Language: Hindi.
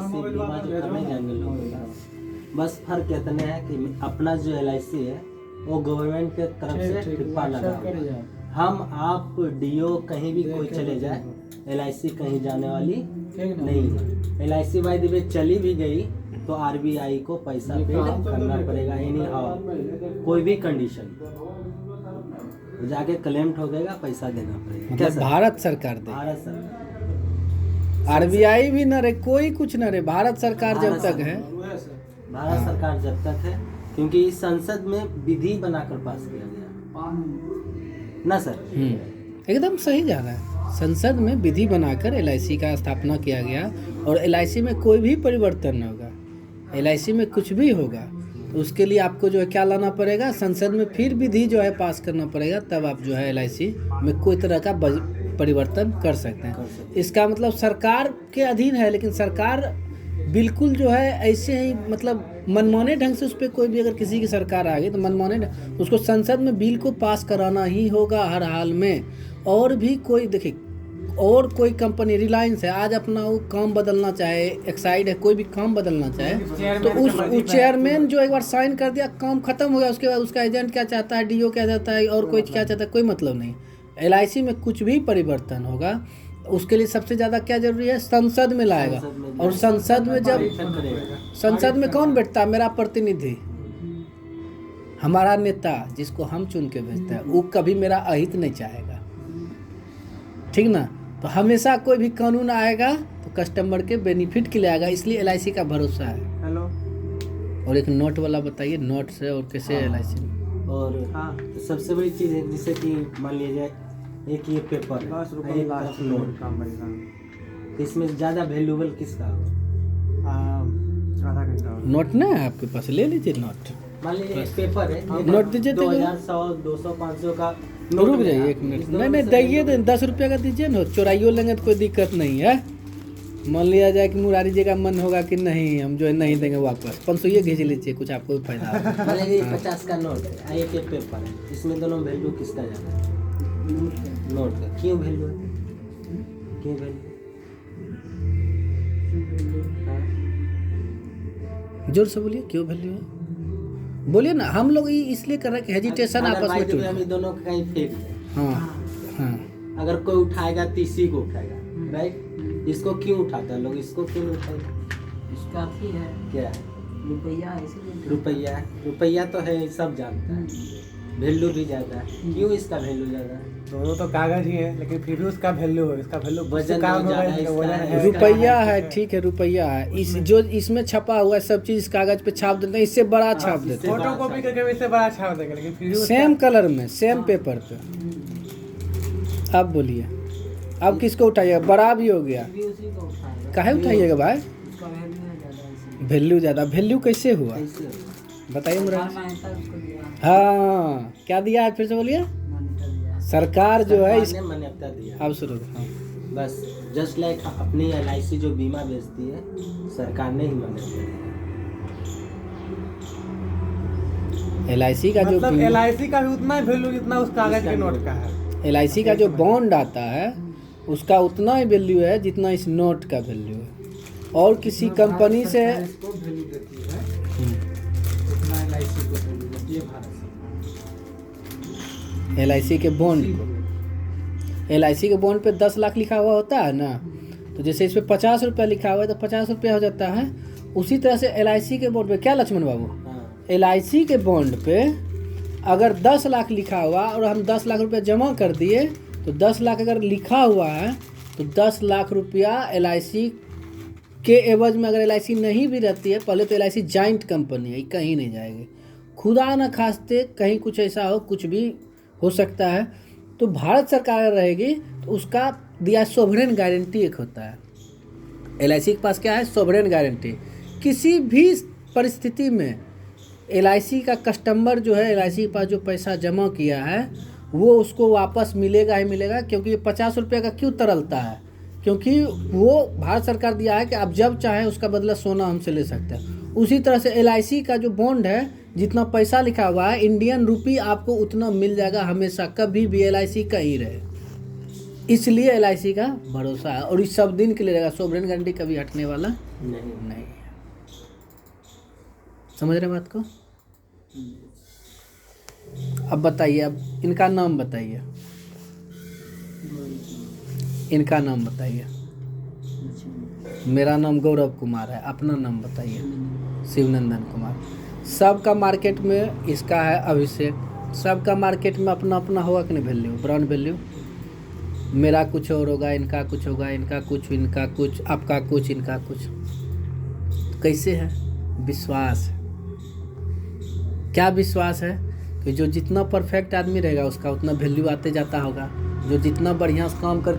बीमा जो करने जाएंगे लोग, बस फर्क इतने है कि अपना जो LIC है वो गवर्नमेंट के तरफ से ठिप्पा लगा हुआ है। हम आप डीओ कहीं भी कोई चले जाए, LIC कहीं जाने वाली नहीं है। LIC बाय द वे चली भी गई तो RBI को पैसा पे करना पड़ेगा, एनी हाउ कोई भी कंडीशन जाके क्लेम ठोकेगा, पैसा देना पड़ेगा। मतलब भारत सरकार दे, भारत सरकार, RBI भी न रहे, कोई कुछ न रहे, भारत सरकार जब तक है, भारत सरकार जब तक है, क्योंकि इस संसद में विधि बनाकर पास किया गया ना सर। एकदम सही जा रहा है। संसद में विधि बनाकर LIC का स्थापना किया गया और LIC में कोई भी परिवर्तन न होगा, LIC में कुछ भी होगा तो उसके लिए आपको जो है क्या लाना पड़ेगा, संसद में फिर विधि जो है पास करना पड़ेगा, तब आप जो है LIC में कोई तरह का परिवर्तन कर सकते हैं। इसका मतलब सरकार के अधीन है, लेकिन सरकार बिल्कुल जो है ऐसे ही मतलब मनमाने ढंग से उस पर कोई भी अगर किसी की सरकार आ गई तो मनमाने उसको संसद में बिल को पास कराना ही होगा हर हाल में। और भी कोई देखिए, और कोई कंपनी रिलायंस है, आज अपना वो काम बदलना चाहे, एक्साइड है, कोई भी काम बदलना चाहे तो उस चेयरमैन जो एक बार साइन कर दिया, काम खत्म हो गया। उसके बाद उसका एजेंट क्या चाहता है, डीओ क्या चाहता है और कोई क्या चाहता है, कोई मतलब नहीं। LIC में कुछ भी परिवर्तन होगा उसके लिए सबसे ज़्यादा क्या जरूरी है, संसद में लाएगा। और संसद में जब संसद में कौन बैठता है, मेरा प्रतिनिधि, हमारा नेता जिसको हम चुन के भेजते हैं, वो कभी मेरा अहित नहीं चाहेगा, ठीक ना। तो हमेशा कोई भी कानून आएगा तो कस्टमर के बेनिफिट के लिए आएगा, इसलिए LIC का भरोसा है। हेलो, और एक नोट वाला बताइए, नोट से और कैसे LIC और तो सबसे बड़ी चीज़ है जिससे कि मान लीजिए एक ये पेपर है, एक तरफ नोट, इसमें ज़्यादा वैल्यूबल किसका? नोट ना है आपके पास, ले लीजिए नोट। मान लीजिए एक पेपर है, नोट दीजिए, 2000, 100, 200, 500 का रुक जाइए एक मिनट, नहीं दैए 10 रुपये का दीजिए ना, चुराइयो लेंगे तो कोई दिक्कत नहीं है। मान लिया जाए कि मुरारी जी का मन होगा कि नहीं हम जो है नहीं देंगे वापस, 500 ये भेज लीजिए, कुछ आपको भी फायदा होगा। मान लीजिए 50 का नोट है, एक पेपर है, इसमें दोनों वैल्यू किसका ज़्यादा है? नोट का। क्यों वैल्यू है? क्यों वैल्यू? जोर से बोलिए, क्यों वैल्यू है, बोलिए ना। हम लोग ये इसलिए कर रहे हैं कि हेजिटेशन आपस में टूटे। हम दोनों का कहीं फेंक दें, हाँ, अगर कोई उठाएगा तो इसी को उठाएगा, राइट? इसको क्यों उठाता है लोग, इसको क्यों उठाएगा? इसका ही है क्या है? रुपया, इसीलिए रुपया। रुपया तो है, सब जानता है, वैल्यू भी ज़्यादा है। क्यों इसका वैल्यू ज़्यादा है? दोनों तो कागज ही है, लेकिन फिर भी उसका वैल्यू है, इसका वैल्यू वजन रुपया है, ठीक है रुपया है। इस जो इसमें छपा हुआ है सब चीज कागज पे छाप देते हैं, इससे बड़ा छाप देते हैं, फोटो कॉपी करके इससे बड़ा छाप देंगे, लेकिन फिर भी सेम कलर में सेम पेपर पे। अब बोलिए, अब किसको उठाइएगा, बड़ा भी हो गया, भी उसी को उठाएगा। काहे उठाइएगा भाई? उसका वैल्यू है ज़्यादा, इसलिए वैल्यू ज़्यादा, वैल्यू कैसे हुआ कैसे? बताइए मुरारी। मान्यता उसको दिया, हाँ, क्या दिया है, फिर से बोलिए। मान्यता दिया। सरकार जो है इस, सरकार ने मान्यता दिया। अब शुरू। हाँ, बस जस्ट लाइक अपनी LIC जो बीमा बेचती है, सरकार ने ही मान्यता दी। LIC का जो मतलब LIC का भी उतना ही वैल्यू जितना उस कागज के नोट का है। LIC का जो बॉन्ड आता है उसका उतना ही वैल्यू है जितना इस नोट का वैल्यू है। और किसी कंपनी से इसको वैल्यू देती है, उतना LIC को वैल्यू देती है भारत सरकार। LIC के बॉन्ड को, LIC के बॉन्ड पे 10 लाख लिखा हुआ होता है ना, तो जैसे इस पे 50 रुपया लिखा हुआ है तो 50 रुपया हो जाता है। उसी तरह से LIC के बॉन्ड पे क्या लक्ष्मण बाबू, LIC के बॉन्ड पे अगर 10 लाख लिखा हुआ और हम 10 लाख रुपया जमा कर दिए तो 10 लाख अगर लिखा हुआ है तो 10 लाख रुपया LIC के एवज में, अगर LIC नहीं भी रहती है, पहले तो LIC जॉइंट कंपनी है, कहीं नहीं जाएगी, खुदा न खास्ते कहीं कुछ ऐसा हो, कुछ भी हो सकता है, तो भारत सरकार रहेगी तो उसका दिया सोवरेन गारंटी एक होता है। LIC के पास क्या है, सोवरेन गारंटी। किसी भी परिस्थिति में LIC का कस्टमर जो है, LIC के पास जो पैसा जमा किया है वो उसको वापस मिलेगा ही मिलेगा, क्योंकि ये 50 रुपये का क्यों तरलता है, क्योंकि वो भारत सरकार दिया है कि आप जब चाहें उसका बदला सोना हमसे ले सकते हैं। उसी तरह से LIC का जो बॉन्ड है, जितना पैसा लिखा हुआ है इंडियन रुपी आपको उतना मिल जाएगा हमेशा, कभी भी LIC का ही रहे। इसलिए LIC का भरोसा है और इस सब दिन के लिए रहेगा। सोवरेन गारंटी कभी हटने वाला नहीं नहीं है। समझ रहे बात को? अब बताइए, अब इनका नाम बताइए, इनका नाम बताइए। मेरा नाम गौरव कुमार है, अपना नाम बताइए। शिवनंदन कुमार। सबका मार्केट में इसका है अभिषेक। सबका मार्केट में अपना अपना होगा कि नहीं वैल्यू, ब्रांड वैल्यू। मेरा कुछ और होगा, इनका कुछ होगा, इनका कुछ, इनका कुछ, आपका कुछ, इनका कुछ। तो कैसे है? विश्वास। क्या विश्वास है? कि जो जितना परफेक्ट आदमी रहेगा उसका उतना वैल्यू आते जाता होगा। जो जितना बढ़िया से काम करके